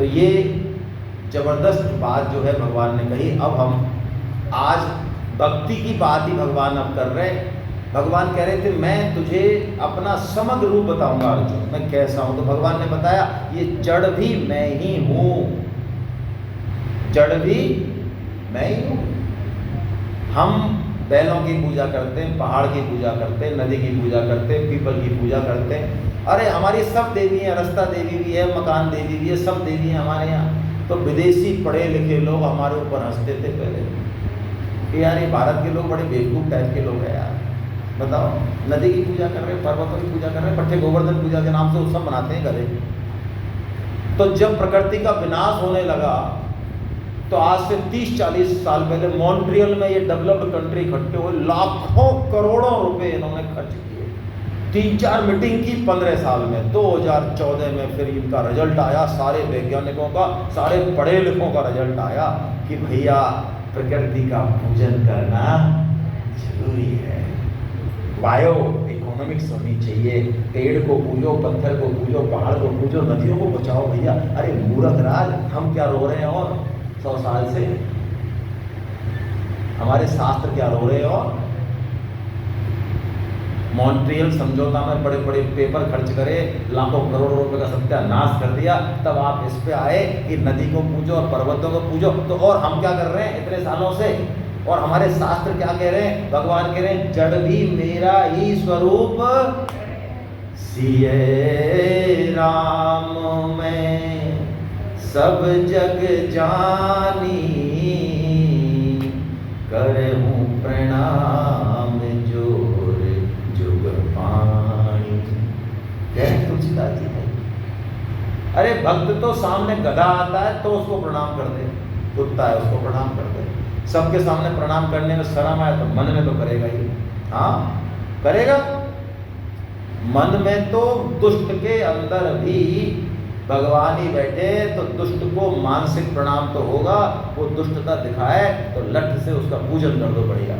तो ये जबरदस्त बात जो है भगवान ने कही। अब हम आज भक्ति की बात ही भगवान अब कर रहे हैं। भगवान कह रहे थे मैं तुझे अपना समग्र रूप बताऊंगा अर्जुन, मैं कैसा हूं। तो भगवान ने बताया ये जड़ भी मैं ही हूं, जड़ भी मैं ही हूं। हम बैलों की पूजा करते हैं, पहाड़ की पूजा करते हैं, नदी की पूजा करते हैं, पीपल की पूजा करते हैं। अरे हमारी सब देवी हैं, रस्ता देवी भी है, मकान देवी भी है, सब देवी हैं हमारे यहाँ। तो विदेशी पढ़े लिखे लोग हमारे ऊपर हंसते थे पहले कि यार ये भारत के लोग बड़े बेवकूफ़ टाइप के लोग हैं यार। बताओ, नदी की पूजा कर रहे हैं, पर्वतों की पूजा कर रहे हैं, पट्टे गोवर्धन पूजा के नाम से उत्सव मनाते हैं गधे। तो जब प्रकृति का विनाश होने लगा तो आज से 30-40 साल पहले मॉन्ट्रियल में ये डेवलप्ड कंट्री इकट्ठे हुए, लाखों करोड़ों रुपए इन्होंने खर्च किए, 3-4 मीटिंग की 15 साल में। 2014 में फिर इनका रिजल्ट आया, सारे वैज्ञानिकों का, सारे पढ़े लिखों का रिजल्ट आया कि भैया प्रकृति का पूजन करना जरूरी है, बायो इकोनॉमिक्स होनी चाहिए। पेड़ को पूजो, पत्थर को पूजो, पहाड़ को पूजो, नदियों को बचाओ भैया। अरे मूर्ख राज, हम क्या रो रहे हैं और 100 साल से हमारे शास्त्र क्या रो रहे हैं। और मॉन्ट्रियल समझौता में बड़े बड़े पेपर खर्च करे, लाखों करोड़ों रुपए का सत्यानाश कर दिया, तब आप इस पे आए कि नदी को पूजो और पर्वतों को पूजो। तो और हम क्या कर रहे हैं इतने सालों से, और हमारे शास्त्र क्या कह रहे हैं, भगवान कह रहे हैं जड़ भी मेरा ही स्वरूप, सिए राम में सब जग जानी, करहूं प्रणाम जोर जुग पानी। कह तुलसीदास जी है। अरे भक्त तो सामने गधा आता है तो उसको प्रणाम कर दे, कुत्ता है उसको प्रणाम कर दे। सबके सामने प्रणाम करने में शर्म आए तो मन में तो करेगा ही, हाँ करेगा। मन में तो दुष्ट के अंदर भी भगवान ही बैठे तो दुष्ट को मानसिक प्रणाम तो होगा, वो दुष्टता दिखाए तो लठ से उसका पूजन कर दो बढ़िया।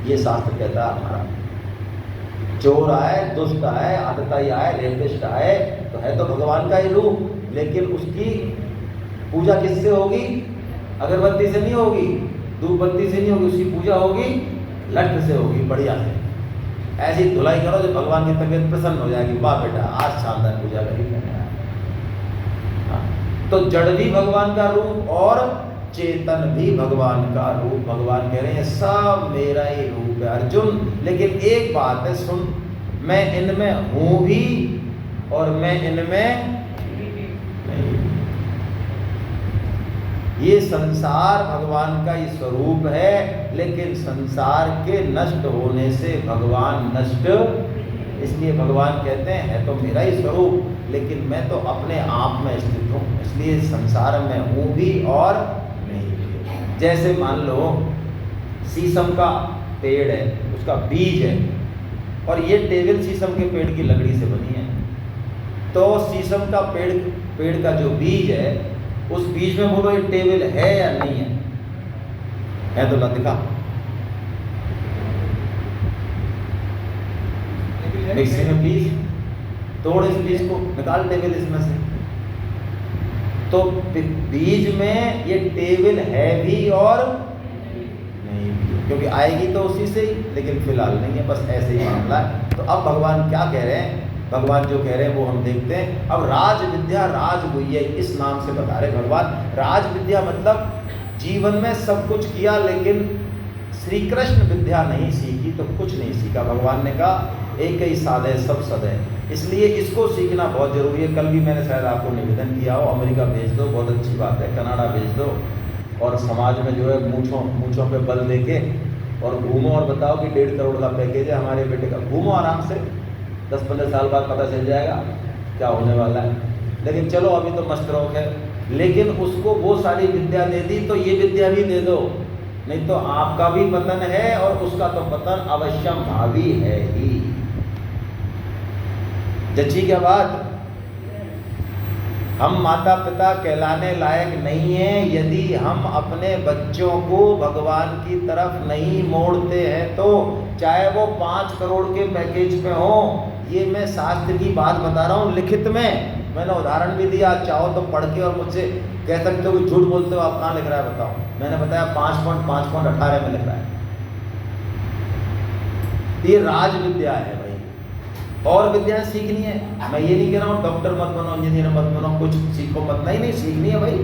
ये शास्त्र कहता है हमारा। चोर आए, दुष्ट आए, आतताई आए, रेपिस्ट आए तो है तो भगवान का ही रूप, लेकिन उसकी पूजा किससे होगी? अगरबत्ती से नहीं होगी, धूप बत्ती से नहीं होगी, उसकी पूजा होगी लठ से होगी, बढ़िया से। ऐसी धुलाई करो जो भगवान की तबीयत प्रसन्न हो जाएगी, वाह बेटा आज शानदार पूजा करी मैंने। तो जड़ भी भगवान का रूप और चेतन भी भगवान का रूप। भगवान कह रहे हैं सब मेरा ही रूप है अर्जुन, लेकिन एक बात है सुन, मैं इनमें हूं भी और मैं इनमें नहीं। ये संसार भगवान का ही स्वरूप है, लेकिन संसार के नष्ट होने से भगवान नष्ट, इसलिए भगवान कहते हैं है तो मेरा ही स्वरूप, लेकिन मैं तो अपने आप में स्थित हूँ, इसलिए संसार में हूँ भी और नहीं भी। जैसे मान लो शीशम का पेड़ है, उसका बीज है, और ये टेबल शीशम के पेड़ की लकड़ी से बनी है। तो शीशम का पेड़ का जो बीज है, उस बीज में बोलो ये टेबल है या नहीं है? है तो ला दिखा। मिक्सी में बीज तोड़, इस बीज को निकाल टेबल इसमें से। तो बीज में ये टेबल है भी और नहीं भी, क्योंकि आएगी तो उसी से ही, लेकिन फिलहाल नहीं है, बस ऐसे ही मामला है। तो अब भगवान क्या कह रहे हैं? भगवान जो कह रहे हैं वो हम देखते हैं। अब राज विद्या राजगुह्य इस नाम से बता रहे भगवान। राज विद्या मतलब जीवन में सब कुछ किया, लेकिन श्री कृष्ण विद्या नहीं सीखी तो कुछ नहीं सीखा। भगवान ने कहा एक ही साध है सब सद है, इसलिए इसको सीखना बहुत जरूरी है। कल भी मैंने शायद आपको निवेदन किया हो, अमेरिका भेज दो, बहुत अच्छी बात है, कनाडा भेज दो, और समाज में जो है मूँछों पे बल देके और घूमो और बताओ कि 1.5 करोड़ का पैकेज है हमारे बेटे का। घूमो आराम से, 10-15 साल बाद पता चल जाएगा क्या होने वाला है। लेकिन चलो अभी तो मस्त रहो है, लेकिन उसको वो सारी विद्या दे दी तो ये विद्या भी दे दो, नहीं तो आपका भी पतन है और उसका तो पतन अवश्यम भावी है ही। जच्ची क्या बात? हम माता पिता कहलाने लायक नहीं हैं यदि हम अपने बच्चों को भगवान की तरफ नहीं मोड़ते हैं तो, चाहे वो 5 करोड़ के पैकेज पे हो। ये मैं शास्त्र की बात बता रहा हूँ, लिखित में मैंने उदाहरण भी दिया, चाहो तो पढ़ के और मुझसे कह सकते हो कि झूठ बोलते हो, आप कहाँ लिख रहा है बताओ। मैंने बताया 5.5.18 में लिख रहा है। ये राज विद्या है भाई, और विद्याएं सीखनी है। मैं ये नहीं कह रहा हूँ डॉक्टर मत बनो, इंजीनियर मत बनो, कुछ सीखो मत, नहीं सीखनी है भाई।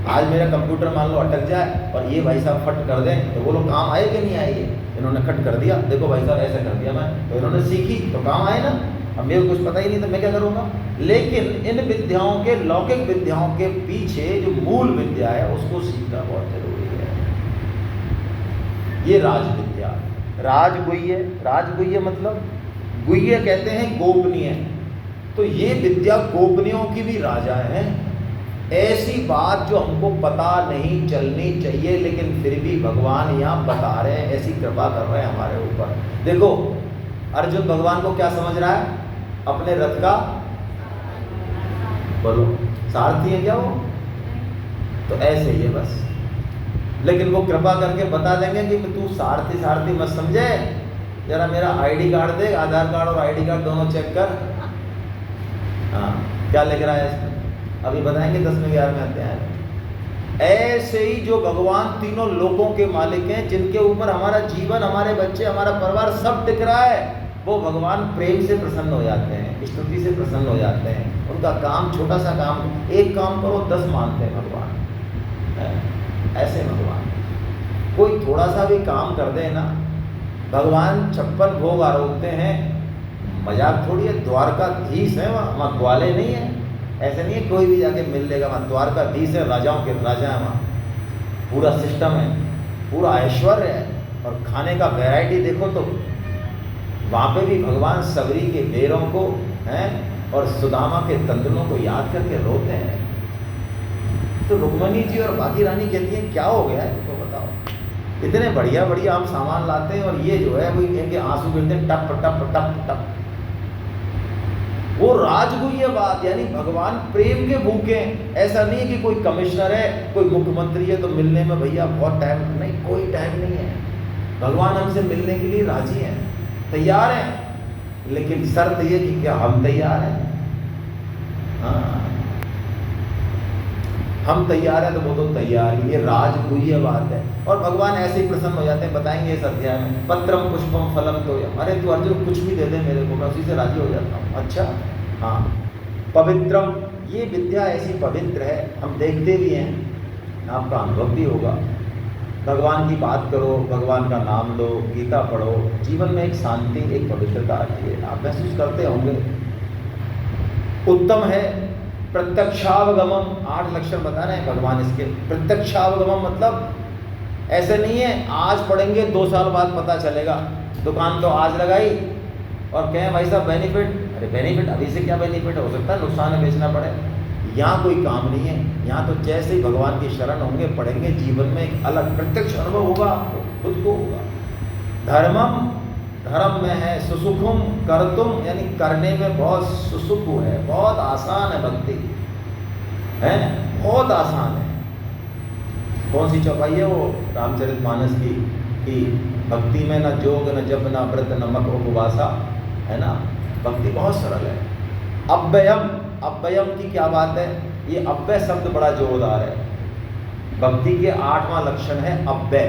आज मेरा कंप्यूटर मान लो अटक जाए और ये भाई साहब फट कर दें तो वो लोग काम आए कि नहीं आएंगे। इन्होंने कट कर दिया, देखो भाई साहब ऐसा कर दिया मैं, तो इन्होंने सीखी तो काम आए ना। अब मेरे को कुछ पता ही नहीं तो मैं क्या करूँगा। लेकिन इन विद्याओं के, लौकिक विद्याओं के पीछे जो मूल विद्या है उसको सीखना बहुत जरूरी है। ये राज विद्या, राजगुह्य, राजगुह्य मतलब गुह्य कहते हैं गोपनीय, तो ये विद्या गोपनीयों की भी राजा है। ऐसी बात जो हमको पता नहीं चलनी चाहिए, लेकिन फिर भी भगवान यहाँ बता रहे हैं, ऐसी कृपा कर रहे हैं हमारे ऊपर। देखो अर्जुन भगवान को क्या समझ रहा है, अपने रथ का, बोलो सारथी है क्या वो, तो ऐसे ही है बस। लेकिन वो कृपा करके बता देंगे कि तू सारथी सारथी मत समझे, जरा मेरा आईडी कार्ड दे, आधार कार्ड और आईडी कार्ड दोनों चेक कर। हाँ क्या लिख रहा है इसमें, अभी बताएंगे 10वें 11वें अध्याय में। ऐसे ही जो भगवान तीनों लोकों के मालिक हैं, जिनके ऊपर हमारा जीवन, हमारे बच्चे, हमारा परिवार सब टिक रहा है, वो भगवान प्रेम से प्रसन्न हो जाते हैं, स्तुति से प्रसन्न हो जाते हैं। उनका काम, छोटा सा काम, एक काम करो 10 मानते हैं भगवान। ऐसे भगवान कोई थोड़ा सा भी काम कर दे ना, भगवान 56 भोग आरोपते हैं, मजाक थोड़ी है। द्वारकाधीश है वहाँ ग्वाले नहीं है, ऐसे नहीं है कोई भी जाके मिल लेगा वहाँ। द्वारकाधीश है, राजाओं के राजा है वहाँ, पूरा सिस्टम है, पूरा ऐश्वर्य है। और खाने का वैरायटी देखो तो वहाँ पे भी भगवान सबरी के बेरों को हैं और सुदामा के तंदुलों को याद करके रोते हैं। तो रुक्मणी जी और बाकी रानी कहती हैं क्या हो गया है, तो बताओ, इतने बढ़िया बढ़िया हम सामान लाते हैं और ये जो है वो इनके आंसू गिरते हैं टप टप टप टप। वो राजगुह्य बात, यानी भगवान प्रेम के भूखे। ऐसा नहीं है कि कोई कमिश्नर है, कोई मुख्यमंत्री है तो मिलने में भैया बहुत टाइम, नहीं, कोई टाइम नहीं है। भगवान हमसे मिलने के लिए राजी हैं, तैयार हैं, लेकिन शर्त ये कि क्या हम तैयार हैं। हाँ हम तैयार हैं तो वो तो तैयार ही। ये राजगुह्य बात है। और भगवान ऐसे ही प्रसन्न हो जाते हैं, बताएंगे इस अध्याय में। पत्रम पुष्पम फलम तो, अरे तू अर्जुन कुछ भी दे दे मेरे को, मैं उसी से राजी हो जाता हूँ। अच्छा हाँ, पवित्रम, ये विद्या ऐसी पवित्र है, हम देखते भी हैं, आपका अनुभव भी होगा। भगवान की बात करो, भगवान का नाम लो, गीता पढ़ो, जीवन में एक शांति, एक पवित्रता आती है, आप महसूस करते होंगे। उत्तम है प्रत्यक्षावगमम, 8 लक्षण बता रहे हैं भगवान इसके। प्रत्यक्षावगमम मतलब ऐसे नहीं है आज पढ़ेंगे 2 साल बाद पता चलेगा, दुकान तो आज लगाई और कहें भाई साहब बेनिफिट, अरे बेनिफिट अभी से क्या बेनिफिट हो सकता है, नुकसान है, बेचना पड़े। यहाँ कोई काम नहीं है, यहाँ तो जैसे ही भगवान की शरण होंगे, पढ़ेंगे, जीवन में एक अलग प्रत्यक्ष अनुभव होगा, खुद को होगा। धर्मम, धर्म में है सुसुखुम करतुम, यानी करने में बहुत सुसुख है, बहुत आसान है भक्ति, है बहुत आसान है। कौन सी चौपाई है वो रामचरितमानस की, कि भक्ति में न जोग न जप न व्रत न मक उपवासा, है ना, भक्ति बहुत सरल है। अव्ययम, अव्ययम की क्या बात है, ये अव्यय शब्द बड़ा जोरदार है। भक्ति के 8वां लक्षण है अव्यय।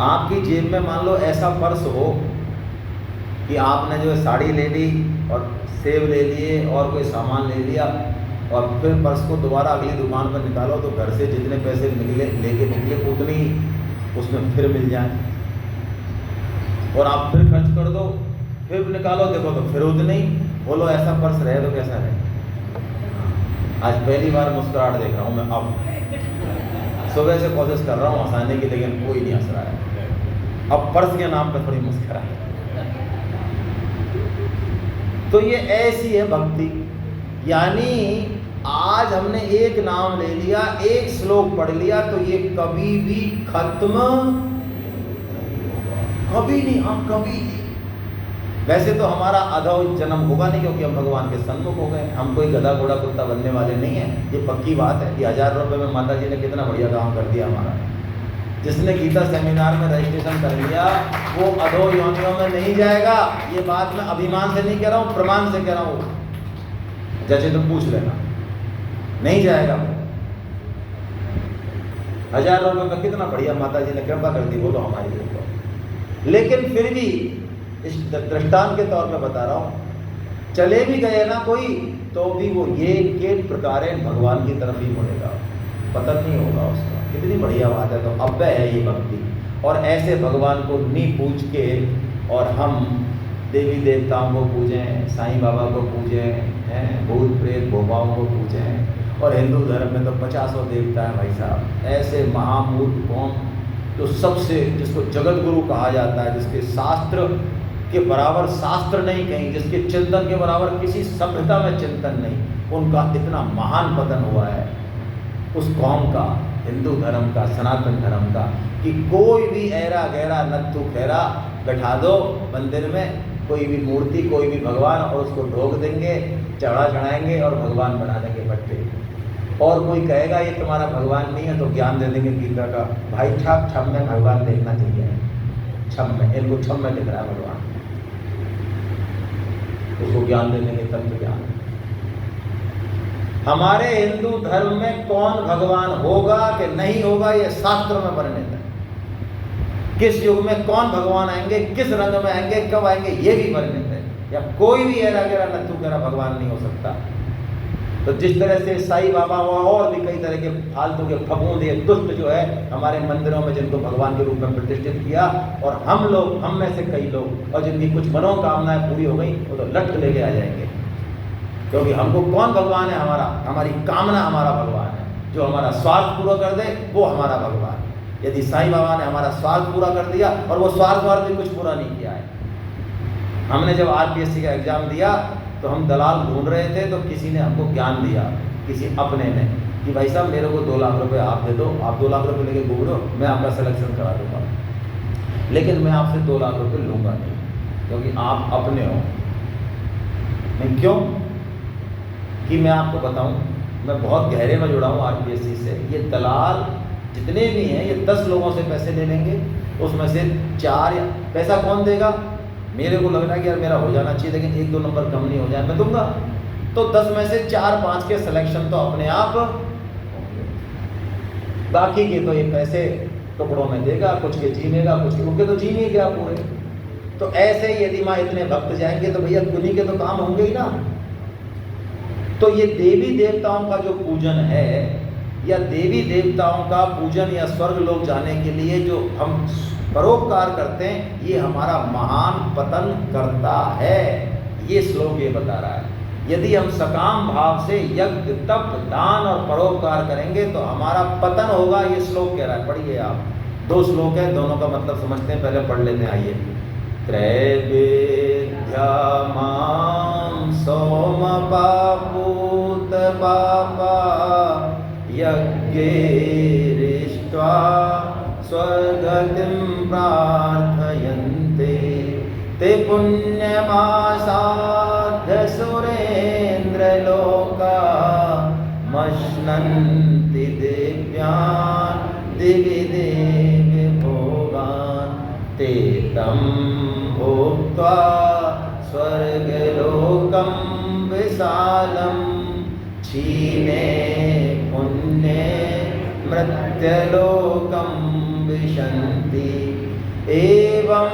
आपकी जेब में मान लो ऐसा पर्स हो कि आपने जो है साड़ी ले ली और सेब ले लिए और कोई सामान ले लिया, और फिर पर्स को दोबारा अगली दुकान पर निकालो तो घर से जितने पैसे निकले लेके निकले उतनी उसमें फिर मिल जाए, और आप फिर खर्च कर दो, फिर निकालो देखो तो फिर उतने ही। बोलो ऐसा पर्स रहे तो कैसा रहे। आज पहली बार मुस्कुराहट देख रहा हूँ मैं, अब सुबह से कोशिश कर रहा हूँ हंसाने की, लेकिन कोई नहीं हंस रहा है। अब पर्स के नाम पर थोड़ी मुस्कुराहट। तो ये ऐसी है भक्ति, यानी आज हमने एक नाम ले लिया, एक श्लोक पढ़ लिया, तो ये कभी भी खत्म कभी नहीं, हम कभी नहीं। वैसे तो हमारा अधो जन्म होगा नहीं, क्योंकि हम भगवान के सन्मुख हो गए, हम कोई गधा घोड़ा कुत्ता बनने वाले नहीं हैं। ये पक्की बात है कि 1000 रुपये में माता जी ने कितना बढ़िया काम कर दिया हमारा। जिसने गीता सेमिनार में रजिस्ट्रेशन कर लिया वो अधो योनियों में नहीं जाएगा। ये बात मैं अभिमान से नहीं कह रहा हूँ, प्रमाण से कह रहा हूँ। जैसे तो पूछ लेना, नहीं जाएगा। 1000 रुपये में कितना बढ़िया माता जी ने कृपा कर दी, बोलो हमारी ऊपर। लेकिन फिर भी इस दृष्टांत के तौर पे बता रहा हूँ, चले भी गए ना कोई तो भी वो ये के प्रकार भगवान की तरफ ही मुड़ेगा, पतन नहीं होगा उसका। कितनी बढ़िया बात है। तो अव्यय है ये भक्ति। और ऐसे भगवान को नहीं पूज के और हम देवी देवताओं को पूजें, साईं बाबा को पूजें, हैं भूत प्रेत भोपाओं को पूजें। और हिंदू धर्म में तो 50 देवता हैं भाई साहब। ऐसे महामूर्ख कौन जो सबसे, जिसको जगत गुरु कहा जाता है, जिसके शास्त्र के बराबर शास्त्र नहीं कहीं, जिसके चिंतन के बराबर किसी सभ्यता में चिंतन नहीं, उनका इतना महान पतन हुआ है उस कौम का, हिंदू धर्म का, सनातन धर्म का, कि कोई भी ऐरा गहरा नत्थु खैरा बैठा दो मंदिर में, कोई भी मूर्ति, कोई भी भगवान, और उसको ढोक देंगे, चढ़ाएंगे और भगवान बना देंगे बट्टे। और कोई कहेगा ये तुम्हारा भगवान नहीं है तो ज्ञान दे देंगे गीता का, भाई छम में भगवान देखना चाहिए, छम में, इनको छम में दिख रहा है भगवान, उसको ज्ञान दे देंगे तत्व ज्ञान। हमारे हिंदू धर्म में कौन भगवान होगा कि नहीं होगा ये शास्त्र में वर्णित है। किस युग में कौन भगवान आएंगे, किस रंग में आएंगे, कब आएंगे, ये भी वर्णित है। या कोई भी ऐरा गहरा नत्थु गहरा भगवान नहीं हो सकता। तो जिस तरह से साईं बाबा हुआ और भी कई तरह के फालतू के फफूंद ये दुष्ट जो है हमारे मंदिरों में, जिनको भगवान के रूप में प्रतिष्ठित किया, और हम लोग, हम में से कई लोग, और जिनकी कुछ मनोकामनाएं पूरी हो गई, वो तो लट लेके आ जाएंगे। क्योंकि हमको कौन भगवान है, हमारी कामना हमारा भगवान है। जो हमारा स्वार्थ पूरा कर दे वो हमारा भगवान है। यदि साईं बाबा ने हमारा स्वार्थ पूरा कर दिया, और वो स्वार्थ भी कुछ पूरा नहीं किया है। हमने जब RPSC का एग्जाम दिया तो हम दलाल ढूंढ रहे थे, तो किसी ने हमको ज्ञान दिया, किसी अपने ने, कि भाई साहब मेरे को 2 लाख रुपए आप दे दो, आप 2 लाख रुपए लेके घूमो, मैं आपका सिलेक्शन करा दूंगा, लेकिन मैं आपसे 2 लाख रुपए लूँगा नहीं, क्योंकि आप अपने हो। मैं क्यों कि मैं आपको बताऊं, मैं बहुत गहरे में जुड़ा हूँ RPSC से। ये दलाल जितने भी हैं, ये 10 लोगों से पैसे ले लेंगे, उसमें से 4 पैसा कौन देगा, मेरे को लग रहा है कि यार मेरा हो जाना चाहिए, लेकिन 1-2 नंबर कम नहीं हो जाए, मैं दूंगा। तो 10 में से 4-5 के सिलेक्शन तो अपने आप, बाकी के तो ये पैसे टुकड़ों में देगा, कुछ के जीनेगा, कुछ के, उनके तो जी नहीं गया पूरे। तो ऐसे ही यदि माँ इतने भक्त जाएंगे तो भैया उन्हीं के तो काम होंगे ही ना। तो ये देवी देवताओं का जो पूजन है, या देवी देवताओं का पूजन, या स्वर्ग लोग जाने के लिए जो हम परोपकार करते हैं, ये हमारा महान पतन करता है। ये श्लोक ये बता रहा है। यदि हम सकाम भाव से यज्ञ, तप, दान और परोपकार करेंगे तो हमारा पतन होगा, ये श्लोक कह रहा है। पढ़िए आप, 2 श्लोक हैं, दोनों का मतलब समझते हैं, पहले पढ़ लेते हैं। आइए। त्रैवेद्या मां सोम पापूत पापा यज्ञेरिष्ट्वा स्वर्गतिं प्रार्थयन्ते ते पुण्यमासाद्य सुरेन्द्रलोका मश्नन्ति दिव्यान् दिवि देवि भोगान् ते तं भोक्त्वा स्वर्गलोकं विशालं क्षीणे पुण्ये मृत्यलोकं विशन्ति एवं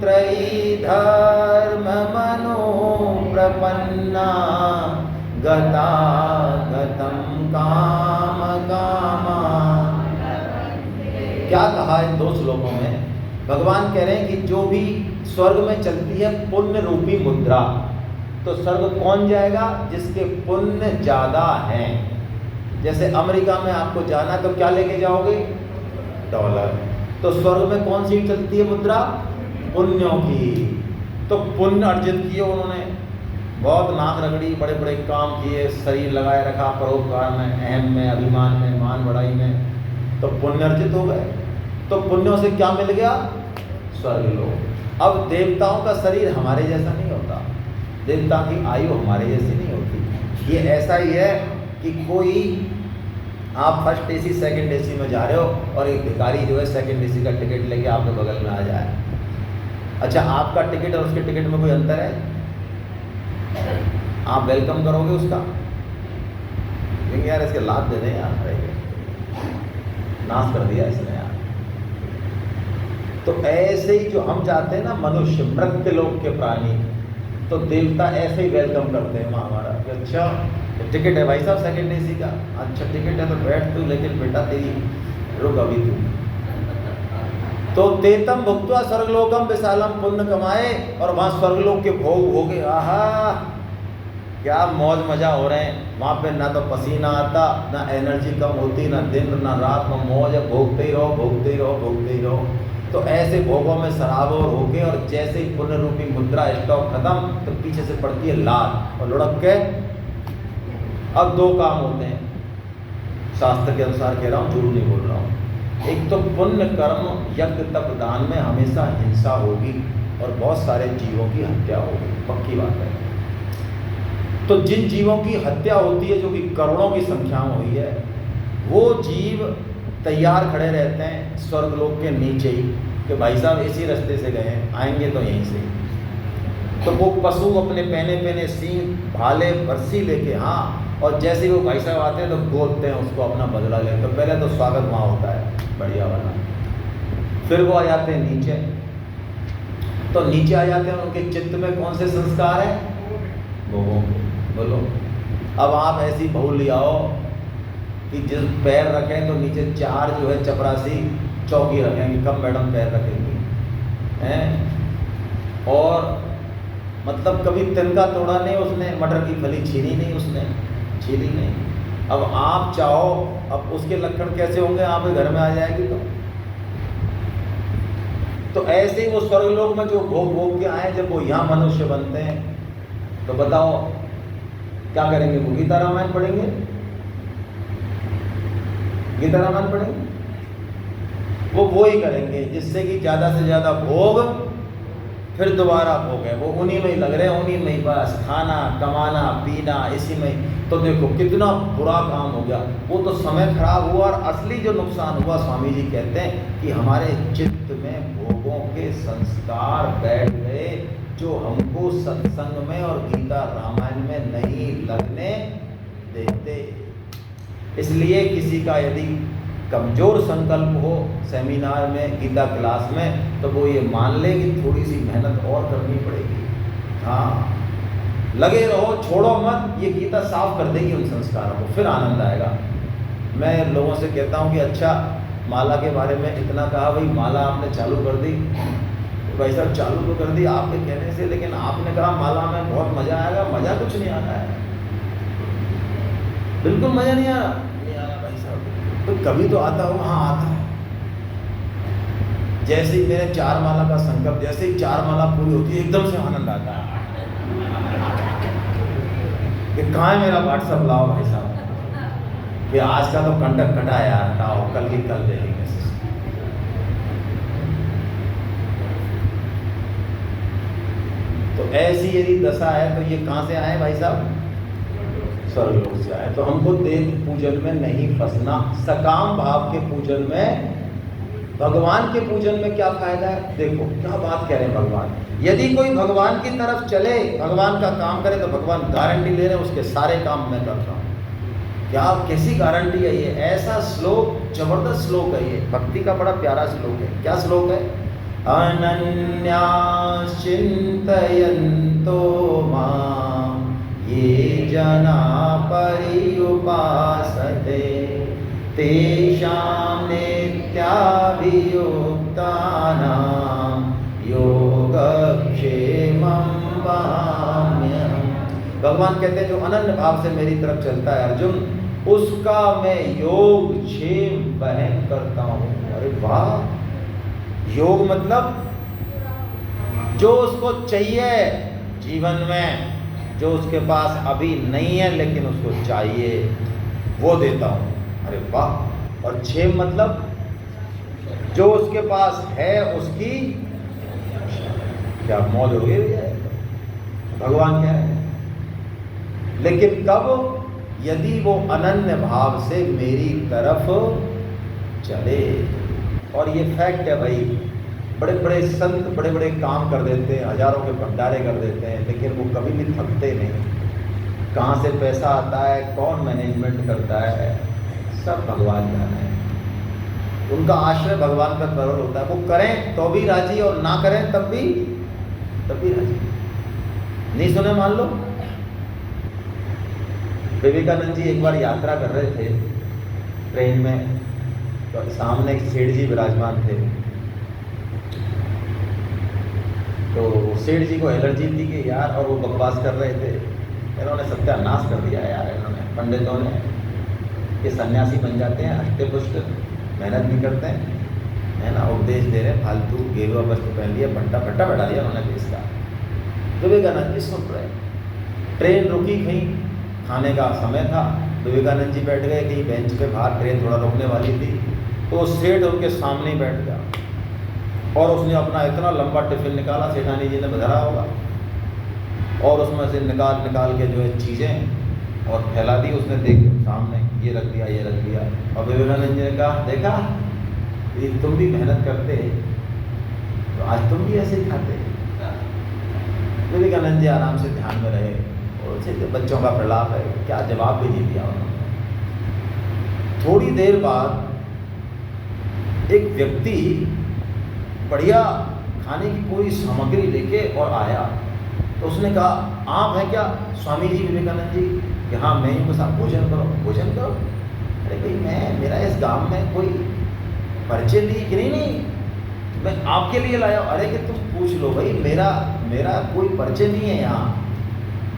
त्रयी धर्ममनो प्रपन्ना गता गतं काम कामा। क्या कहा इन 2 श्लोकों में? भगवान कह रहे हैं कि जो भी स्वर्ग में चलती है पुण्य रूपी मुद्रा, तो स्वर्ग कौन जाएगा? जिसके पुण्य ज़्यादा हैं। जैसे अमेरिका में आपको जाना तो क्या लेके जाओगे? $। तो स्वर्ग में कौन सी चलती है मुद्रा? पुण्यों की। तो पुण्य अर्जित किए उन्होंने, बहुत नाक रगड़ी, बड़े बड़े काम किए, शरीर लगाए रखा परोपकार में, अहम में, अभिमान में, मान बढ़ाई में, तो पुण्य अर्जित हो गए। तो पुण्यों से क्या मिल गया? स्वर्ग लोग। अब देवताओं का शरीर हमारे जैसा नहीं होता, देवता की आयु हमारे जैसी नहीं होती। ये ऐसा ही है कि कोई आप फर्स्ट AC सेकंड AC में जा रहे हो और एक भिखारी जो है सेकंड AC का टिकट लेके आपके बगल में आ जाए। अच्छा, आपका टिकट और उसके टिकट में कोई अंतर है? आप वेलकम करोगे उसका? यार इसके लाभ दे दें यार, नाश कर दिया इसने यार। तो ऐसे ही जो हम चाहते हैं ना, मनुष्य मृत्य लोक के प्राणी, तो देवता ऐसे ही वेलकम करते हैं हमारा कि अच्छा टिकट है भाई साहब सेकंड एसी का, अच्छा टिकट है तो बैठ तू, लेकिन बेटा तेरी रुक अभी तू। तो तेतम भुक्त्वा स्वर्गलोकम विशालम, पुण्य कमाए और वहाँ स्वर्गलोक के भोग हो गए। आहा क्या मौज मजा हो रहे हैं वहाँ पे, ना तो पसीना आता, ना एनर्जी कम होती, ना दिन ना रात, ना मौज, भोगते ही रहो भोगते ही रहो भोगते ही रहो। तो ऐसे भोगों में सराबोर होके, और जैसे ही पुण्य रूपी मुद्रा स्टॉक खत्म तो पीछे से पड़ती है लात और लुढ़क के। अब दो काम होते हैं, शास्त्र के अनुसार कह रहा हूँ, झूठ नहीं बोल रहा हूँ। एक तो पुण्य कर्म यज्ञ तप दान में हमेशा हिंसा होगी और बहुत सारे जीवों की हत्या होगी, पक्की बात है। तो जिन जीवों की हत्या होती है, जो कि करोड़ों की संख्या में हुई है, वो जीव तैयार खड़े रहते हैं स्वर्गलोक के नीचे ही कि भाई साहब इसी रास्ते से गए हैं, आएंगे तो यहीं से। तो वो पशु अपने पहने पहने सींग भाले बरसी लेके, हाँ, और जैसे ही वो भाई साहब आते हैं तो गोदते हैं उसको, अपना बदला लेते हैं। तो पहले तो स्वागत वहाँ होता है बढ़िया वाला, फिर वो आ जाते हैं नीचे। तो नीचे आ जाते हैं, उनके चित्त में कौन से संस्कार है? भोगों के। बोलो अब आप ऐसी बहू ले आओ कि जिस पैर रखें तो नीचे चार जो है चपरासी चौकी रखेंगे, कब मैडम पैर रखेंगी हैं? और मतलब कभी तिनका तोड़ा नहीं उसने, मटर की फली छीनी नहीं उसने, छीनी नहीं। अब आप चाहो, अब उसके लक्षण कैसे होंगे? आप घर में आ जाएगी तो ऐसे ही वो स्वर्गलोक में जो भोग भोग के आए, जब वो यहाँ मनुष्य बनते हैं तो बताओ क्या करेंगे? वो गीता रामायण पढ़ेंगे, गीता रामायण पढ़ेंगे, वो ही करेंगे जिससे कि ज़्यादा से ज़्यादा भोग, फिर दोबारा भोग है, वो उन्हीं में ही लग रहे हैं, उन्हीं में ही बस खाना कमाना पीना इसी में ही। तो देखो कितना बुरा काम हो गया। वो तो समय खराब हुआ, और असली जो नुकसान हुआ, स्वामी जी कहते हैं कि हमारे चित्त में भोगों के संस्कार बैठ गए, जो हमको सत्संग में और गीता रामायण में नहीं लगने देते। इसलिए किसी का यदि कमज़ोर संकल्प हो सेमिनार में, गीता क्लास में, तो वो ये मान ले कि थोड़ी सी मेहनत और करनी पड़ेगी। हाँ, लगे रहो, छोड़ो मत, ये गीता साफ कर देगी उन संस्कारों को, फिर आनंद आएगा। मैं लोगों से कहता हूँ कि अच्छा माला के बारे में इतना कहा, भाई माला आपने चालू कर दी, भाई साहब चालू तो कर दी आपके कहने से, लेकिन आपने कहा माला में बहुत मज़ा आएगा। मज़ा कुछ नहीं आता है, बिल्कुल मज़ा नहीं आ रहा भाई साहब। तो कभी तो आता हो, हाँ आता है। जैसे ही मेरे 4 माला का संकल्प, जैसे ही 4 माला पूरी होती है, एकदम से आनंद आता है कि कहाँ है मेरा व्हाट्सअप, लाओ भाई साहब कि आज का तो कंटक कटा यार, हटाओ, कल की कल देखेंगे। तो ऐसी यदि दशा है तो ये कहाँ से आए भाई साहब? स्वर्गलोक से आए। तो हमको देव पूजन में नहीं फंसना, सकाम भाव के पूजन में, भगवान के पूजन में क्या फायदा है? देखो क्या बात कह रहे हैं भगवान। यदि कोई भगवान की तरफ चले, भगवान का काम करे, तो भगवान गारंटी ले रहे हैं उसके सारे काम मैं करता हूँ। क्या कैसी गारंटी है ये? ऐसा श्लोक, जबरदस्त श्लोक है ये, भक्ति का बड़ा प्यारा श्लोक है। क्या श्लोक है? अनन्याश्चिन्तयन्तो मां ये जना पर्युपासते तेषां नित्याभियुक्तानां योगक्षेमं वहाम्यहम्। भगवान कहते हैं जो अनन्य भाव से मेरी तरफ चलता है अर्जुन, उसका मैं योग क्षेम वहन करता हूँ। अरे वाह, योग मतलब जो उसको चाहिए जीवन में, जो उसके पास अभी नहीं है लेकिन उसको चाहिए, वो देता हूँ। अरे वाह। और क्षेम मतलब जो उसके पास है उसकी क्या मौज हो गई है, भगवान कह रहे हैं। लेकिन कब? यदि वो अनन्य भाव से मेरी तरफ चले। और ये फैक्ट है भाई, बड़े बड़े संत बड़े बड़े काम कर देते हैं, हजारों के भंडारे कर देते हैं, लेकिन वो कभी भी थकते नहीं। कहाँ से पैसा आता है, कौन मैनेजमेंट करता है, सब भगवान जाने। उनका आश्रय भगवान पर करोड़ होता है। वो करें तो भी राजी और ना करें तब भी राजी। नहीं सुने मान लो। विवेकानंद जी एक बार यात्रा कर रहे थे ट्रेन में, तो सामने एक सेठ जी विराजमान थे। तो सेठ जी को एलर्जी थी कि यार, और वो बकवास कर रहे थे। इन्होंने सत्यानाश कर दिया यार, इन्होंने पंडितों ने, कि सन्यासी बन जाते हैं, अष्टपुष्ट, मेहनत नहीं करते हैं, है ना, उपदेश दे रहे हैं, फालतू गेरुआ वस्त्र पहन लिया, भट्टा भट्टा बैठा दिया उन्होंने देश का। विवेकानंद जी सुन रहे। ट्रेन रुकी, कहीं खाने का समय था, विवेकानंद जी बैठ गए कहीं बेंच पे बाहर, ट्रेन थोड़ा रुकने वाली थी। तो सेठ उनके सामने ही बैठ गया और उसने अपना इतना लंबा टिफिन निकाला, सेठानी जी ने धरा होगा, और उसमें से निकाल के जो है चीज़ें और फैला दी उसने, देख सामने ये रख दिया, ये रख दिया। और विवेकानंद जी ने कहा, देखा ये तुम भी मेहनत करते तो आज तुम भी ऐसे ही खाते। विवेकानंद जी आराम से ध्यान में रहे, और उसे बच्चों का प्रलाप है, क्या जवाब भी नहीं दिया उन्होंने। थोड़ी देर बाद एक व्यक्ति बढ़िया खाने की पूरी सामग्री लेके और आया। तो उसने कहा, आप हैं क्या स्वामी जी विवेकानंद जी? कि हाँ मैं ही, कुछ आप भोजन करो, भोजन करो। अरे भाई मेरा इस गांव में कोई परिचय नहीं कि नहीं, मैं आपके लिए लाया। अरे कि तुम पूछ लो भाई, मेरा कोई परिचय नहीं है यहाँ,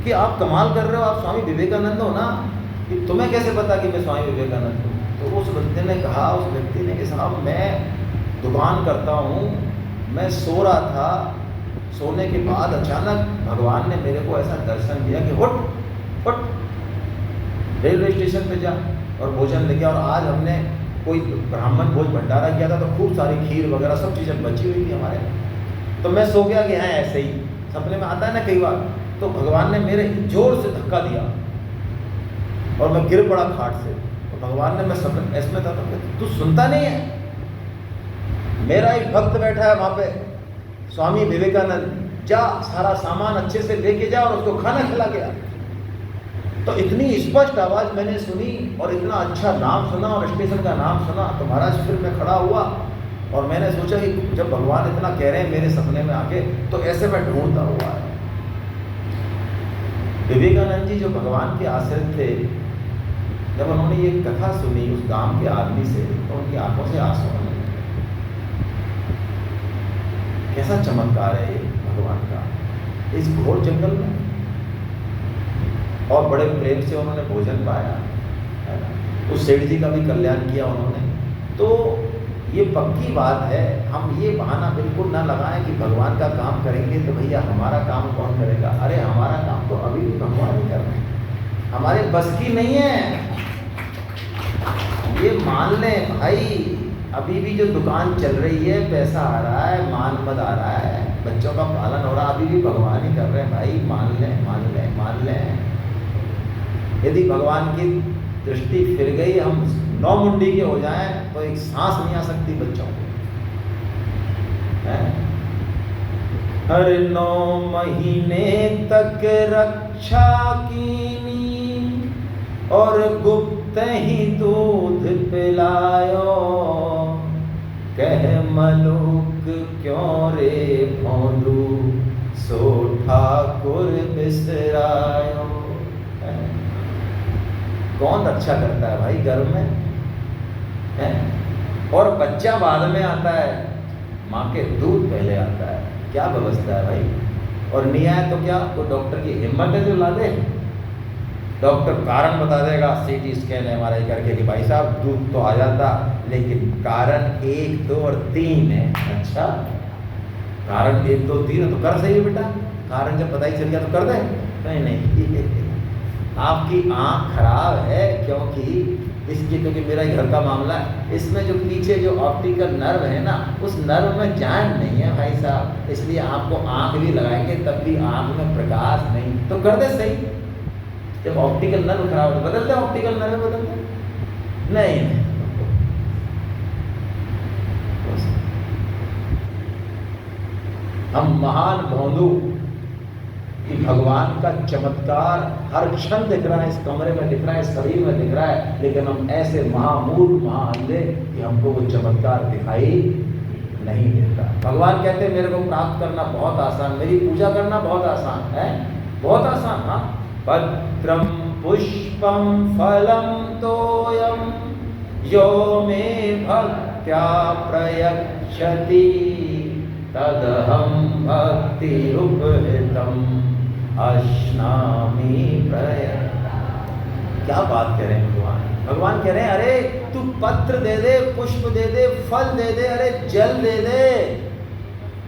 कि आप कमाल कर रहे हो, आप स्वामी विवेकानंद हो ना, कि तुम्हें कैसे पता कि मैं स्वामी विवेकानंद हूँ? तो उस बंदे ने कहा, उस व्यक्ति ने कि साहब मैं दुकान करता हूँ, मैं सो रहा था, सोने के बाद अचानक भगवान ने मेरे को ऐसा दर्शन दिया कि उठ रेलवे स्टेशन पे जा और भोजन लेके। और आज हमने कोई ब्राह्मण भोज भंडारा किया था, तो खूब सारी खीर वगैरह सब चीज़ें बची हुई थी हमारे। तो मैं सो गया कि हाँ ऐसे ही सपने में आता है ना कई बार। तो भगवान ने मेरे जोर से धक्का दिया और मैं गिर पड़ा खाट से। तो भगवान ने, मैं सपने इसमें था, तू सुनता नहीं है, मेरा एक भक्त बैठा है वहाँ पे स्वामी विवेकानंद, जा सारा सामान अच्छे से लेके जा और उसको खाना खिला के आ। तो इतनी स्पष्ट आवाज़ मैंने सुनी और इतना अच्छा नाम सुना और स्टेशन का नाम सुना, तो महाराज फिर मैं खड़ा हुआ और मैंने सोचा कि जब भगवान इतना कह रहे हैं मेरे सपने में आके, तो ऐसे मैं ढूंढता हुआ है। विवेकानंद जी जो भगवान के आश्रित थे, जब उन्होंने ये कथा सुनी उस गांव के आदमी से, तो उनकी आंखों से आंसू आने लगे। कैसा चमत्कार है ये भगवान का इस घोर जंगल में। और बड़े प्रेम से उन्होंने भोजन पाया, है ना, उस सेठ जी का भी कल्याण किया उन्होंने। तो ये पक्की बात है, हम ये बहाना बिल्कुल ना लगाएं कि भगवान का काम करेंगे तो भैया हमारा काम कौन करेगा। अरे हमारा काम तो अभी भी भगवान ही कर रहे हैं, हमारे बस की नहीं है, ये मान लें भाई। अभी भी जो दुकान चल रही है, पैसा आ रहा है, मान मद आ रहा है, बच्चों का पालन हो रहा है, अभी भी भगवान ही कर रहे हैं भाई। मान लें मान लें मान लें। यदि भगवान की दृष्टि फिर गई, हम 9 मुंडी के हो जाएं, तो एक सांस नहीं आ सकती बच्चों को। हर 9 महीने तक रक्षा कीनी और गुप्त ही दूध पिलायो, कह मलुक क्यों रे भोंदू, सो ठाकुर बिसरायो। कौन रक्षा करता है भाई घर में, है? और बच्चा बाद में आता है, माँ के दूध पहले आता है। क्या व्यवस्था है भाई। और नहीं आए तो क्या, तो डॉक्टर की हिम्मत है जो ला दे। डॉक्टर कारण बता देगा, सीटी स्कैन MRI करके कि भाई साहब दूध तो आ जाता, लेकिन कारण 1, 2 और 3 है। अच्छा, कारण 1, 2, 3 है तो कर सही है बेटा। कारण जब पता ही चल गया तो कर दे। नहीं आपकी आँख खराब है, क्योंकि मेरा ही घर का मामला है, इसमें जो पीछे जो ऑप्टिकल नर्व है ना, उस नर्व में जान नहीं है भाई साहब, इसलिए आपको आँख भी लगाएंगे तब भी आँख में प्रकाश नहीं, तो कर दे सही। जब ऑप्टिकल नर्व खराब हो तो बदलते, ऑप्टिकल नर्व बदलते नहीं। हम महान भोंदू कि भगवान का चमत्कार हर क्षण दिख रहा है, इस कमरे में दिख रहा है, इस शरीर में दिख रहा है, लेकिन हम ऐसे महामूर्ख महाअंधे कि हमको वो चमत्कार दिखाई नहीं देता। भगवान कहते हैं मेरे को प्राप्त करना बहुत आसान, मेरी पूजा करना बहुत आसान है, बहुत आसान। हाँ, पत्रम पुष्पम फलम तोयम यो मे भक्त्या प्रयच्छति तदहं भक्तिरुपहृतम् अश्नामि प्रयत्। क्या बात कह रहे हैं भगवान? भगवान कह रहे हैं अरे तू पत्र दे दे, पुष्प दे दे, फल दे दे, अरे जल दे दे,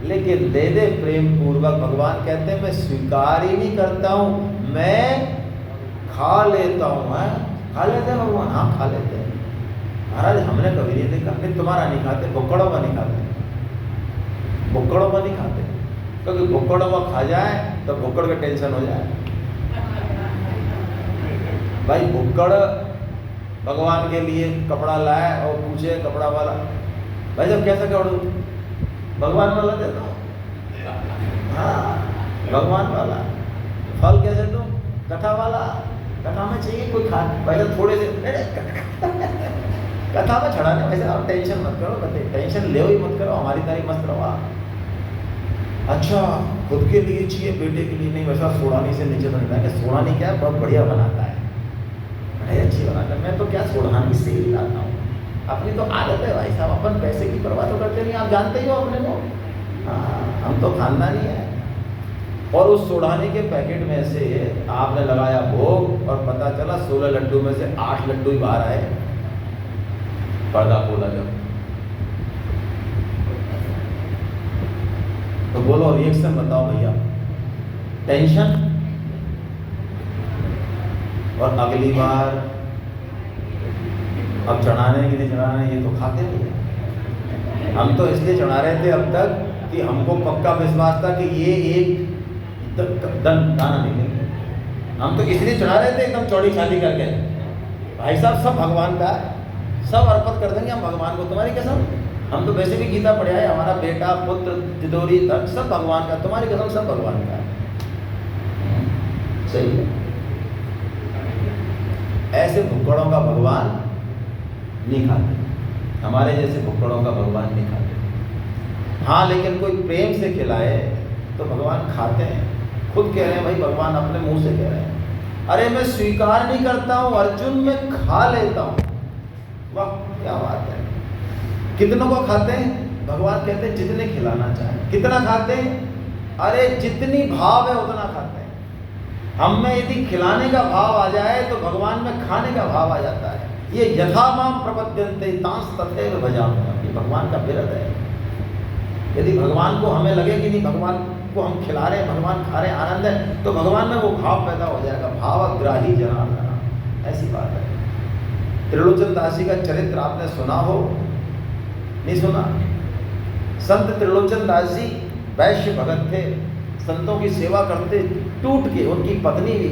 लेकिन दे दे प्रेम पूर्वक। भगवान कहते हैं मैं स्वीकार ही नहीं करता हूं, मैं खा लेता हूं। खा लेते हैं भगवान? हाँ खा लेते हैं महाराज, हमने कभी नहीं देखा। नहीं तुम्हारा नहीं खाते, भुक्कड़ों का नहीं खाते, भुक्कड़ों का नहीं खाते, क्योंकि भुक्कड़ों का खा जाए तो भुक्कड़ का टेंशन हो जाए। भाई भुक्कड़ भगवान के लिए कपड़ा लाए और पूछे कपड़ा वाला भाई जब कैसा कपड़ा भगवान वाला देता हूँ, हाँ भगवान वाला। फल कैसे दूँ? कथा वाला, कथा में चाहिए कोई खा भाई थोड़े से कथा में चढ़ाने। वैसे आप टेंशन मत करो, टेंशन ले ही मत करो, हमारी तारीफ मस्त रहो। अच्छा खुद के लिए चाहिए, बेटे के लिए नहीं। वैसा सोड़ानी से नीचे बनता है, सोड़ानी क्या है, बहुत बढ़िया बनाता है, बड़ी अच्छी बनाता है। मैं तो क्या सोड़ानी से ही लाता हूँ, अपनी तो आदत है भाई साहब, अपन पैसे की परवाह तो करते नहीं, आप जानते ही हो अपने को। हाँ हम तो खानदानी है। और उस सोड़ानी के पैकेट में से आपने लगाया भोग और पता चला 16 लड्डू में से 8 लड्डू ही बाहर आए। पर्दा खोला जब तो बोलो रिएक्शन बताओ भैया, टेंशन। और अगली बार अब चढ़ाने के लिए चढ़ाने, ये तो खाते नहीं। हम तो इसलिए चढ़ा रहे थे अब तक कि हमको पक्का विश्वास था कि ये एक दाना निकलेगा। हम तो इसलिए चढ़ा रहे थे एकदम चौड़ी छाती करके, भाई साहब सब भगवान का है, सब अर्पित कर देंगे हम भगवान को, तुम्हारी कसम। हम तो वैसे भी गीता पढ़े है, हमारा बेटा पुत्र तिजोरी धन सब भगवान का, तुम्हारी कसम सब भगवान का है। सही है, ऐसे भुक्कड़ों का भगवान नहीं खाते, हमारे जैसे भुक्कड़ों का भगवान नहीं खाते। हाँ लेकिन कोई प्रेम से खिलाए तो भगवान खाते हैं। खुद कह रहे हैं भाई, भगवान अपने मुंह से कह रहे हैं, अरे मैं स्वीकार नहीं करता हूं अर्जुन, मैं खा लेता हूं। वाह क्या बात है। कितनों को खाते हैं? भगवान कहते हैं जितने खिलाना चाहे। कितना खाते हैं? अरे जितनी भाव है उतना खाते हैं। हम में यदि खिलाने का भाव आ जाए तो भगवान में खाने का भाव आ जाता है। ये यथा माम प्रपद्यन्ते तांस तथैव भजाम्यहम्, ये भगवान का बिरद है। यदि भगवान को हमें लगे कि नहीं भगवान को हम खिला रहे हैं, भगवान खा रहे हैं, आनंद है, तो भगवान में वो भाव पैदा हो जाएगा। भावग्राही जनार्दन, ऐसी बात है। त्रिलोचन दास जी का चरित्र आपने सुना हो, नहीं सुना? संत त्रिलोचन दास जी वैश्य भगत थे, संतों की सेवा करते टूट के, उनकी पत्नी भी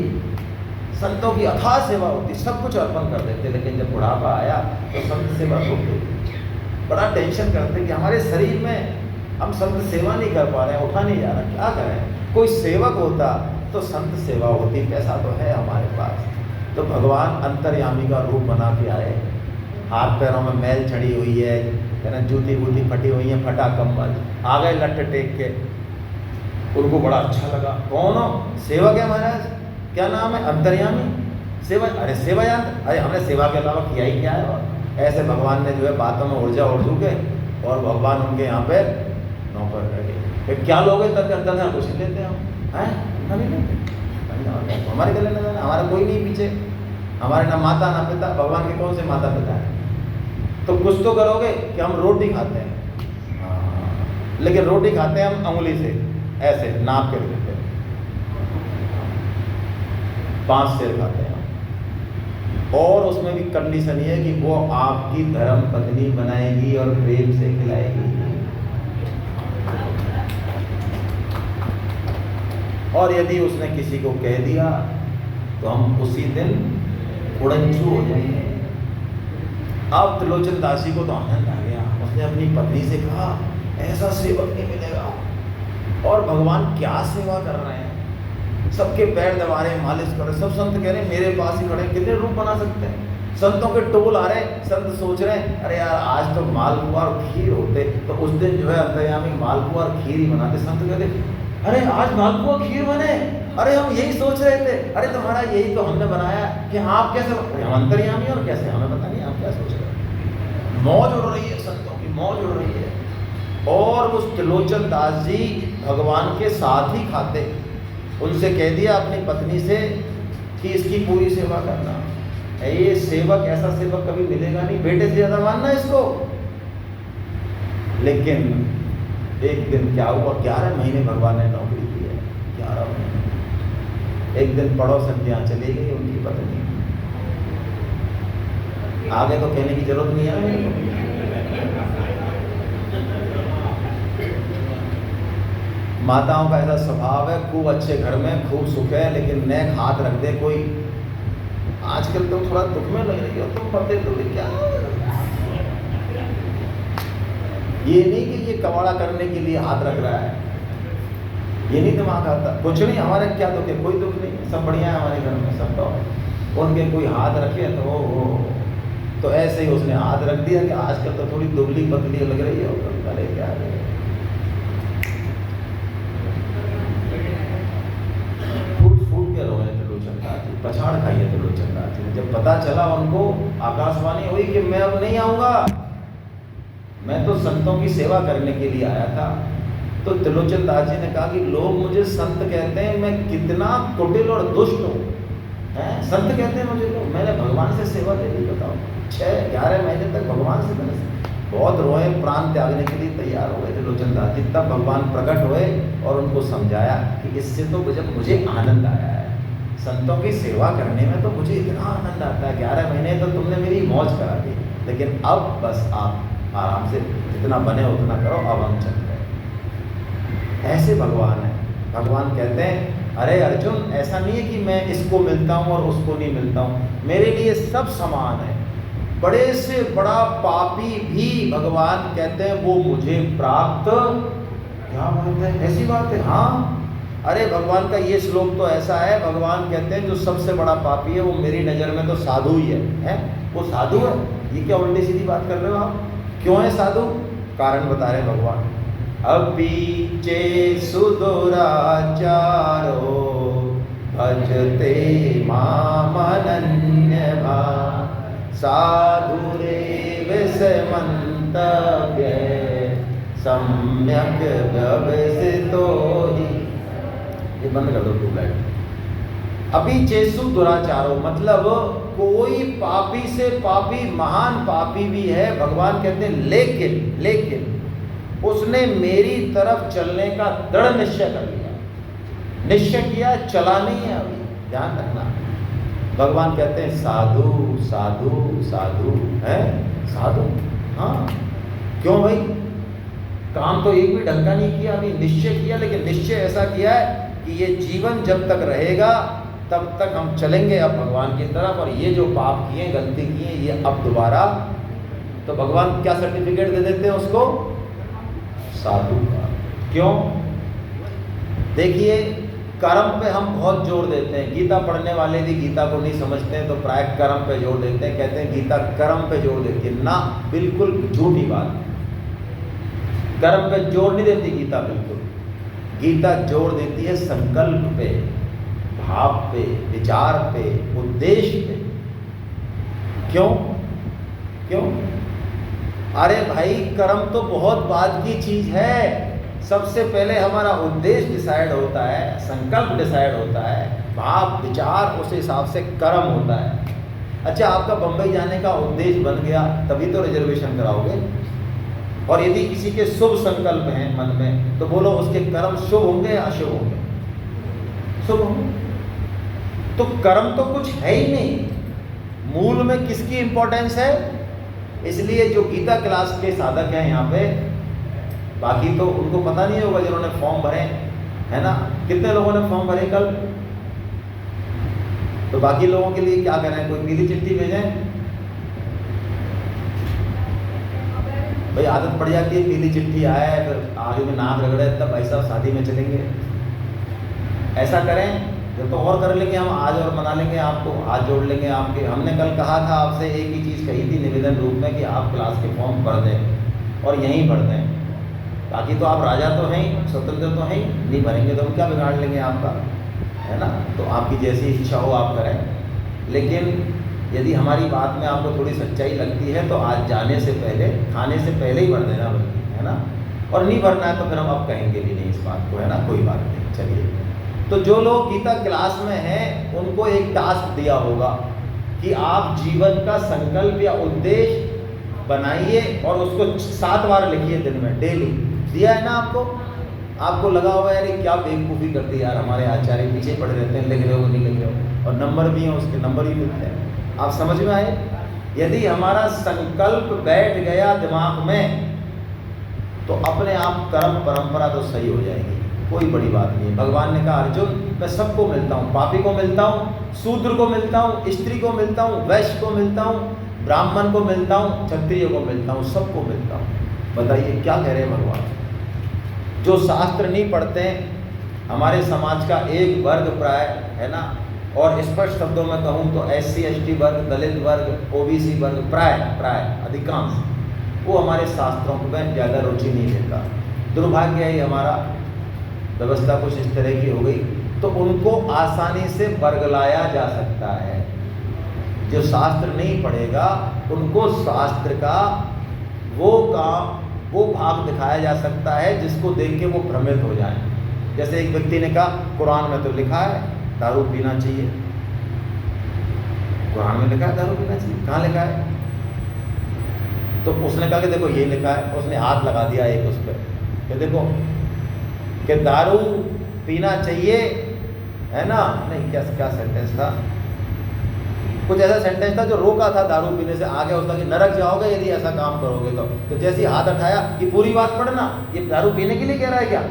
संतों की अथाह सेवा होती, सब कुछ अर्पण कर देते, लेकिन जब बुढ़ापा आया तो संत सेवा छूट गई। बड़ा टेंशन करते कि हमारे शरीर में हम संत सेवा नहीं कर पा रहे हैं, उठा नहीं जा रहा, क्या करें? कोई सेवक होता तो संत सेवा होती, पैसा तो है हमारे पास। तो भगवान अंतर्यामी का रूप बना के आए, हाथ पैरों में मैल चढ़ी हुई है ना, जूती बूती फटी हुई है, फटा कंबल, आ गए लट टेक के। उनको बड़ा अच्छा लगा। कौन हो? सेवक है महाराज। क्या नाम है? अंतर्यामी। सेवा? अरे सेवा याद, अरे हमने सेवा के अलावा किया ही क्या है। और ऐसे भगवान ने जो है बातों में ऊर्जा उर्जू के, और भगवान उनके यहाँ पे नौकर रह गए। क्या लोग हैं तक कुछ लेते हम हैं? नहीं लेते, हमारे गले में हमारा कोई नहीं पीछे, हमारे ना माता ना पिता। भगवान के कौन से माता पिता हैं? तो कुछ तो करोगे कि हम रोटी खाते हैं, लेकिन रोटी खाते हैं हम अंगुली से, ऐसे नाप के देते हैं, 5 सेर खाते हैं। और उसमें भी कंडीशन ये है कि वो आपकी धर्म पत्नी बनाएगी और प्रेम से खिलाएगी। और यदि उसने किसी को कह दिया तो हम उसी दिन उड़नछू हो जाएंगे। अब त्रिलोचन दास जी को तो आनंद आ गया, उसने अपनी पत्नी से कहा ऐसा सेवक नहीं मिलेगा। और भगवान क्या सेवा कर रहे हैं, सबके पैर दबा रहे हैं, मालिश कर रहे हैं, सब संत कह रहे हैं मेरे पास ही खड़े हैं, कितने रूप बना सकते हैं। संतों के टोल आ रहे हैं, संत सोच रहे हैं अरे यार आज तो मालपुआ और खीर होते तो उस दिन जो है अंतर्यामी मालपुआ और खीर ही बनाते। संत कहते अरे आज मालपुआ खीर बने, अरे हम यही सोच रहे थे, अरे तुम्हारा यही तो हमने बनाया कि आप कैसे, हम अंतर्यामी और कैसे, हमें पता नहीं आप क्या सोच रहे हैं। मौज उड़ रही है, संतों की मौज उड़ रही है। और उस त्रिलोचन दास जी भगवान के साथ ही खाते, उनसे कह दिया अपनी पत्नी से कि इसकी पूरी सेवा करना। ये सेवक, ऐसा सेवक कभी मिलेगा नहीं, बेटे से ज्यादा मानना इसको। लेकिन एक दिन क्या हुआ, 11 महीने भगवान ने नौकरी की है, 11 महीने। एक दिन पड़ोसन के यहाँ चली गई उनकी पत्नी, आगे तो कहने की जरूरत नहीं है। माताओं का ऐसा स्वभाव है, खूब अच्छे घर में खूब सुख है, लेकिन नेक हाथ रख दे कोई, आजकल तो थोड़ा दुख में लग रही हो तुम पते तो क्या। ये नहीं कि ये कवाड़ा करने के लिए हाथ रख रहा है, ये नहीं दिमाग आता, कुछ नहीं, हमारे क्या दुख है, कोई दुख नहीं, सब बढ़िया है हमारे घर में, सब तो उनके कोई हाथ रखे तो ऐसे ही उसने हाथ रख दिया कि आजकल तो थोड़ी दुबली पतली लग रही है, अरे क्या है। पछाड़ खाई है त्रिलोचन दास जी। जब पता चला उनको, आकाशवाणी हुई कि मैं अब नहीं आऊंगा, मैं तो संतों की सेवा करने के लिए आया था। तो त्रिलोचन दास जी ने कहा कि लोग मुझे संत कहते हैं, मैं कितना कुटिल और दुष्ट हूँ, संत कहते हैं मुझे लोग, मैंने भगवान से सेवा ले ली, बताओ 6-11 महीने तक भगवान से मैंने बहुत रोए, प्राण त्यागने के लिए तैयार हो गए त्रिलोचन दास जी। तब भगवान प्रकट हुए और उनको समझाया कि इससे तो जब मुझे आनंद आया है, संतों की सेवा करने में तो मुझे इतना आनंद आता है, 11 महीने तो तुमने मेरी मौज करा दी, लेकिन अब बस आप आराम से जितना बने उतना करो, अब हम चल रहे। ऐसे भगवान है। भगवान कहते हैं अरे अर्जुन, ऐसा नहीं है कि मैं इसको मिलता हूँ और उसको नहीं मिलता हूँ, मेरे लिए सब समान है। बड़े से बड़ा पापी भी भगवान कहते हैं वो मुझे प्राप्त, क्या बात है, ऐसी बात है। हाँ, अरे भगवान का ये श्लोक तो ऐसा है, भगवान कहते हैं जो सबसे बड़ा पापी है वो मेरी नज़र में तो साधु ही है? वो साधु है? ये क्या उल्टी सीधी बात कर रहे हो आप? क्यों है साधु? कारण बता रहे भगवान, अपीचे सुदुराचारो भजते मामनन्य भाव साधुरेव समन्तव्य सम्यक व्यवसितो ही। ये बंद कर दो ट्यूबलाइट। अभी चेसु दुराचारो मतलब कोई पापी से पापी, महान पापी भी है, भगवान कहते हैं लेकिन उसने मेरी तरफ चलने का दृढ़ निश्चय कर लिया, निश्चय किया, चला नहीं है अभी, ध्यान रखना। भगवान कहते हैं साधु साधु साधु है, साधु। हाँ, क्यों भाई? काम तो एक भी ढंग का नहीं किया, अभी निश्चय किया, लेकिन निश्चय ऐसा किया है कि ये जीवन जब तक रहेगा तब तक हम चलेंगे अब भगवान की तरफ, और ये जो पाप किए, गलती किए, ये अब दोबारा। तो भगवान क्या सर्टिफिकेट दे देते हैं उसको? साधु का। क्यों? देखिए, कर्म पे हम बहुत जोर देते हैं, गीता पढ़ने वाले भी गीता को नहीं समझते हैं तो प्राय कर्म पे जोर देते हैं, कहते हैं गीता कर्म पे जोर देती है। ना, बिल्कुल झूठी बात है, कर्म पे जोर नहीं देती गीता, बिल्कुल। गीता जोर देती है संकल्प पे, भाव पे, विचार पे, उद्देश्य पे। क्यों? अरे भाई, कर्म तो बहुत बाद की चीज है, सबसे पहले हमारा उद्देश्य डिसाइड होता है, संकल्प डिसाइड होता है, भाव विचार उस हिसाब से कर्म होता है। अच्छा, आपका बंबई जाने का उद्देश्य बन गया तभी तो रिजर्वेशन कराओगे, और यदि किसी के शुभ संकल्प हैं मन में तो बोलो उसके कर्म शुभ होंगे या अशुभ होंगे? शुभ होंगे। तो कर्म तो कुछ है ही नहीं, मूल में किसकी इंपॉर्टेंस है? इसलिए जो गीता क्लास के साधक हैं यहाँ पे, बाकी तो उनको पता नहीं होगा जिन्होंने फॉर्म भरे, है ना? कितने लोगों ने फॉर्म भरे कल? तो बाकी लोगों के लिए क्या करें? कोई पीली चिट्ठी भेजें? भाई आदत पड़ जाती है, पीली चिट्ठी आए फिर आगे में नाक रगड़े, तब भाई साहब शादी में चलेंगे। ऐसा करें तो और कर लेंगे हम आज, और मना लेंगे आपको, हाथ जोड़ लेंगे आपके। हमने कल कहा था आपसे, एक ही चीज़ कही थी निवेदन रूप में कि आप क्लास के फॉर्म भर दें और यहीं भर दें। बाकी तो आप राजा तो हैं ही, स्वतंत्र तो हैं ही, नहीं भरेंगे तो हम क्या बिगाड़ लेंगे आपका, है ना। तो आपकी जैसी इच्छा हो आप करें। लेकिन यदि हमारी बात में आपको थोड़ी सच्चाई लगती है तो आज जाने से पहले, खाने से पहले ही भर देना बल्कि, है ना। और नहीं भरना है तो फिर हम अब कहेंगे भी नहीं इस बात को, है ना, कोई बात नहीं। चलिए, तो जो लोग गीता क्लास में हैं उनको एक टास्क दिया होगा कि आप जीवन का संकल्प या उद्देश्य बनाइए और उसको 7 बार लिखिए दिन में, डेली। दिया है ना आपको? आपको लगा हुआ है अरे क्या बेवकूफ़ी करती है यार, हमारे आचार्य पीछे पड़े रहते हैं, लिख रहे हो नहीं लिख रहे हो, और नंबर भी हैं उसके, नंबर ही मिलते हैं। आप समझ में आए? यदि हमारा संकल्प बैठ गया दिमाग में तो अपने आप कर्म परंपरा तो सही हो जाएगी, कोई बड़ी बात नहीं है। भगवान ने कहा अर्जुन मैं सबको मिलता हूँ, पापी को मिलता हूँ, शूद्र को मिलता हूँ, स्त्री को मिलता हूँ, वैश्य को मिलता हूँ, ब्राह्मण को मिलता हूँ, क्षत्रिय को मिलता हूँ, सबको मिलता हूँ। बताइए क्या कह रहे हैं भगवान। जो शास्त्र नहीं पढ़ते हमारे समाज का एक वर्ग प्राय, है ना, और स्पष्ट शब्दों में कहूँ तो SC ST वर्ग, दलित वर्ग, OBC वर्ग, प्राय अधिकांश, वो हमारे शास्त्रों में ज़्यादा रुचि नहीं लेता। दुर्भाग्य है हमारा, व्यवस्था कुछ इस तरह की हो गई, तो उनको आसानी से बरगलाया जा सकता है। जो शास्त्र नहीं पढ़ेगा उनको शास्त्र का वो काम, वो भाग दिखाया जा सकता है जिसको देख के वो भ्रमित हो जाए। जैसे एक व्यक्ति ने कहा कुरान में तो लिखा है दारू पीना चाहिए, कुरान में लिखा है दारू पीना चाहिए, कहाँ लिखा है? तो उसने कहा कि देखो ये लिखा है, उसने हाथ लगा दिया एक उस पर कि देखो कि दारू पीना चाहिए, है ना, नहीं क्या सेंटेंस था, कुछ ऐसा सेंटेंस था जो रोका था दारू पीने से, आगे उसका कि नरक जाओगे यदि ऐसा काम करोगे तो जैसे ही हाथ उठाया कि पूरी बात पढ़ना, ये दारू पीने के लिए कह रहा है क्या?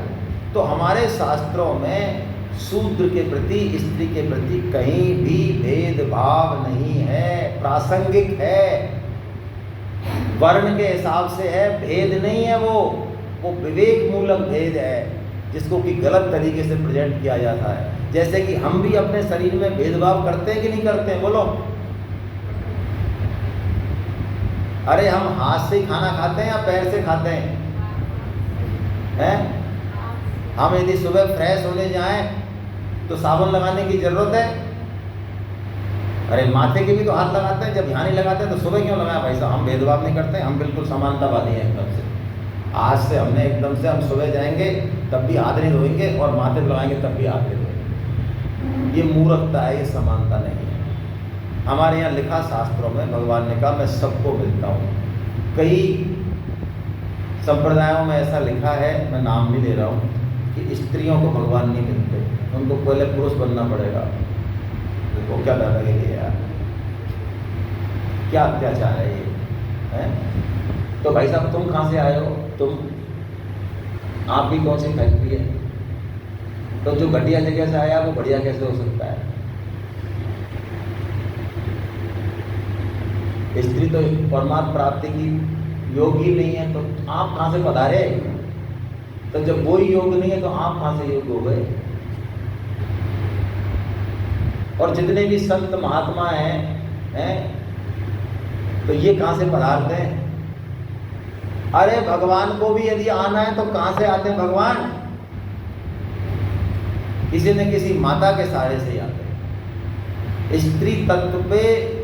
तो हमारे शास्त्रों में शूद्र के प्रति, स्त्री के प्रति कहीं भी भेदभाव नहीं है, प्रासंगिक है, वर्ण के हिसाब से है, भेद नहीं है, वो विवेक मूलक भेद है जिसको कि गलत तरीके से प्रेजेंट किया जाता है। जैसे कि हम भी अपने शरीर में भेदभाव करते हैं कि नहीं करते हैं, बोलो। अरे हम हाथ से ही खाना खाते हैं या पैर से खाते हैं? हम यदि सुबह फ्रेश होने जाएं तो साबुन लगाने की जरूरत है? अरे माथे के भी तो हाथ लगाते हैं, जब यहाँ नहीं लगाते हैं तो सुबह क्यों लगाया भाई साहब? हम भेदभाव नहीं करते, हम बिल्कुल समानतावादी हैं एकदम से। आज से हमने एकदम से, हम सुबह जाएंगे तब भी हाथ नहीं धोएंगे और माथे लगाएंगे तब भी हाथ नहीं धोएंगे। ये मूर्खता है, ये समानता नहीं है। हमारे यहाँ लिखा शास्त्रों में, भगवान ने कहा मैं सबको मिलता हूँ। कई संप्रदायों में ऐसा लिखा है, मैं नाम नहीं ले रहा हूँ, कि स्त्रियों को भगवान नहीं मिलते, उनको पहले पुरुष बनना पड़ेगा। देखो क्या दादागिरी है यार, क्या अत्याचार है ये, है? तो भाई साहब तुम कहाँ से आए हो? आप भी कौन सी फैक्ट्री है? तो जो घटिया जगह से आया वो बढ़िया कैसे हो सकता है? स्त्री तो परमात्मा प्राप्ति की योगी नहीं है, तो आप कहाँ से पधारे? तो जब वो ही योग नहीं है तो आप कहाँ से योग हो गए? और जितने भी संत महात्मा हैं तो ये कहाँ से पधारते हैं? अरे भगवान को भी यदि आना है तो कहाँ से आते हैं भगवान? किसी न किसी माता के सहारे से ही आते हैं। स्त्री तत्व पे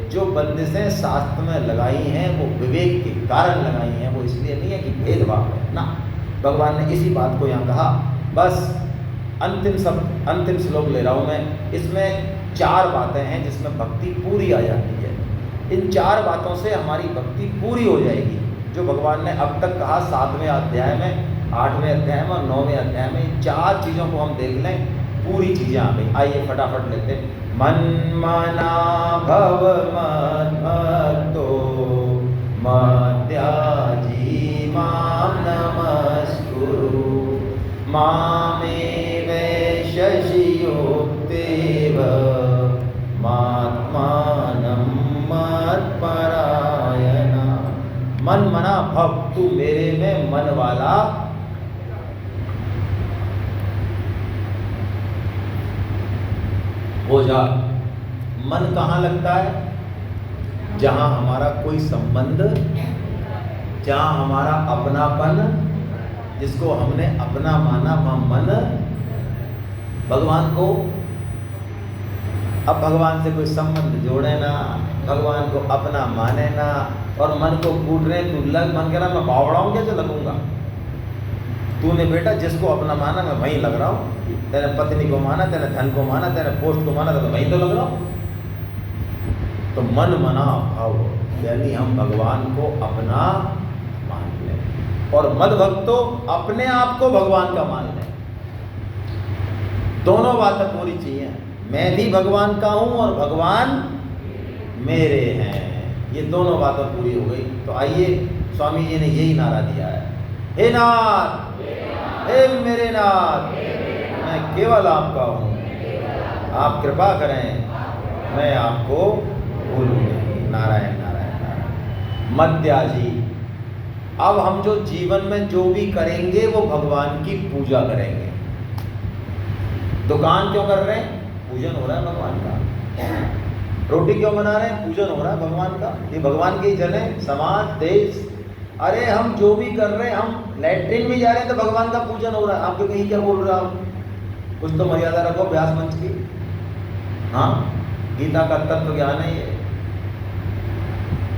जो बंदिशें शास्त्र में लगाई हैं वो विवेक के कारण लगाई हैं, वो इसलिए नहीं है कि भेदभाव है ना। भगवान ने इसी बात को यहाँ कहा। बस अंतिम श्लोक ले रहा हूँ मैं। इसमें 4 बातें हैं जिसमें भक्ति पूरी आ जाती है। इन 4 बातों से हमारी भक्ति पूरी हो जाएगी। जो भगवान ने अब तक कहा 7वें अध्याय में, 8वें अध्याय में और 9वें अध्याय में, इन 4 चीज़ों को हम देख लें, पूरी चीज़ें आ गई। आइए फटाफट लेते हैं। मन्मना भव मद्भक्तो मद्याजी मां नमस्कुरु मामेव शशियोक्तेव मात्मानं मत्परायण। मन मना भव, तू मेरे में मन वाला ओझा। मन कहाँ लगता है? जहाँ हमारा कोई संबंध, जहाँ हमारा अपनापन, जिसको हमने अपना माना, वहाँ मन। भगवान को, अब भगवान से कोई संबंध जोड़े ना, भगवान को अपना माने ना, और मन को कूट रहे तू लग, मन कह रहा मैं बावड़ाऊँ कैसे लगूंगा? तूने बेटा जिसको अपना माना मैं वहीं लग रहा हूँ। तेरे पत्नी को माना, तेरे धन को माना, तेरे पोस्ट को माना, तो वहीं तो लग रहा हूँ। तो मन मना भाव, यानी हम भगवान को अपना मान लें, और मद भक्तो अपने आप को भगवान का मान लें। दोनों बातें पूरी चाहिए। मैं भी भगवान का हूँ और भगवान मेरे हैं, ये दोनों बातें पूरी हो गई। तो आइए, स्वामी जी ने यही नारा दिया है, हे नाथ, हे मेरे नाथ, मैं केवल आपका हूँ, आप कृपा करें, मैं आपको भूलूं नहीं। नारायण नारायण नारायण। मध्याजी, अब हम जो जीवन में जो भी करेंगे वो भगवान की पूजा करेंगे। दुकान क्यों कर रहे हैं? पूजन हो रहा है भगवान का। रोटी क्यों बना रहे हैं? पूजन हो रहा है भगवान का। ये भगवान के जन है, समाज, देश। अरे हम जो भी कर रहे हैं, हम लैट्रिन में जा रहे हैं तो भगवान का पूजन हो रहा है। आपके कहीं क्या बोल रहे हो आप? कुछ तो मर्यादा रखो व्यास मंच की। हाँ, गीता का तत्व ज्ञान है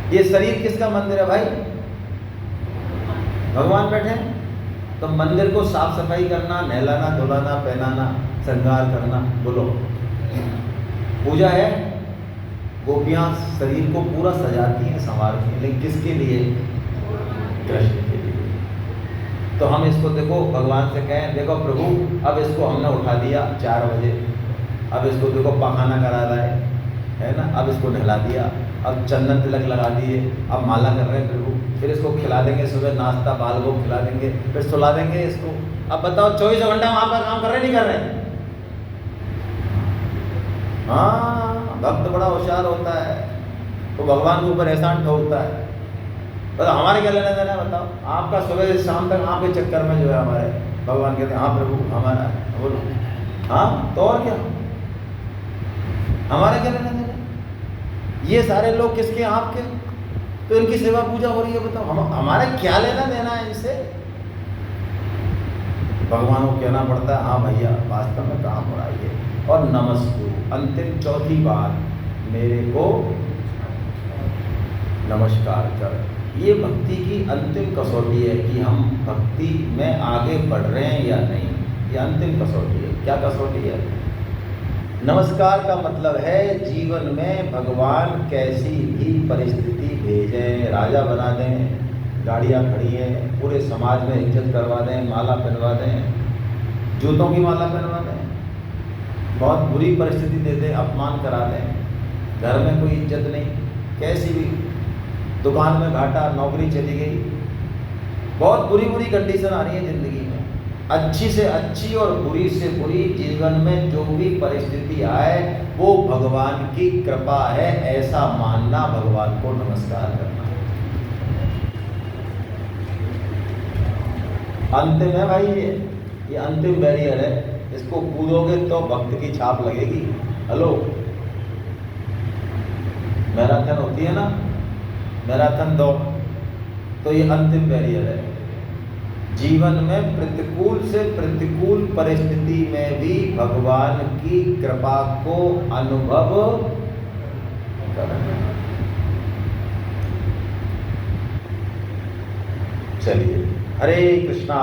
ये शरीर किसका मंदिर है भाई? भगवान बैठे हैं। तो मंदिर को साफ सफाई करना, नहलाना, धुलाना, पहनाना, श्रृंगार करना, बोलो पूजा है। गोपियां शरीर को पूरा सजाती हैं, संवारती हैं, लेकिन किसके लिए? कृष्ण के लिए। तो हम इसको देखो, भगवान से कहें, देखो प्रभु अब इसको हमने उठा दिया 4 बजे, अब इसको देखो पखाना करा रहा है ना, अब इसको नहला दिया, अब चंदन तिलक लगा दिए, अब माला कर रहे हैं प्रभु, फिर इसको खिला देंगे, सुबह नाश्ता बाल को खिला देंगे, फिर सुला देंगे इसको। अब बताओ 24 घंटा हम आपका काम कर रहे नहीं कर रहे? हाँ, भक्त बड़ा होशियार होता है, तो भगवान के ऊपर एहसान ठोकता है। तो हमारे क्या लेना देना है बताओ? आपका सुबह से शाम तक आपके चक्कर में जो है हमारे भगवान कहते हैं हाँ प्रभु हमारा, बोलो हाँ, तो और क्या हमारा क्या लेना देना? ये सारे लोग किसके? आपके। तो इनकी सेवा पूजा हो रही है, बताओ हमारा क्या लेना देना है इनसे? भगवान को कहना पड़ता है हाँ भैया वास्तव में काम हो रहा है। और नमस्ते, अंतिम चौथी बात, मेरे को नमस्कार कर। ये भक्ति की अंतिम कसौटी है कि हम भक्ति में आगे बढ़ रहे हैं या नहीं। ये अंतिम कसौटी है। क्या कसौटी है? नमस्कार का मतलब है जीवन में भगवान कैसी भी परिस्थिति भेजें, राजा बना दें, गाड़ियाँ खड़ी हैं, पूरे समाज में इज्जत करवा दें, माला पहनवा दें, जूतों की माला पहनवा दें, बहुत बुरी परिस्थिति दे दें, अपमान करा दें, घर में कोई इज्जत नहीं, कैसी भी, दुकान में घाटा, नौकरी चली गई, बहुत बुरी बुरी कंडीशन आ रही है ज़िंदगी में। अच्छी से अच्छी और बुरी से बुरी जीवन में जो भी परिस्थिति आए वो भगवान की कृपा है, ऐसा मानना, भगवान को नमस्कार करना। अंतिम है भाई, ये अंतिम बैरियर है। इसको कूदोगे तो भक्त की छाप लगेगी। हेलो, मैराथन होती है ना, मैराथन दौड़, तो ये अंतिम बैरियर है। जीवन में प्रतिकूल से प्रतिकूल परिस्थिति में भी भगवान की कृपा को अनुभव करना। चलिए, हरे कृष्णा।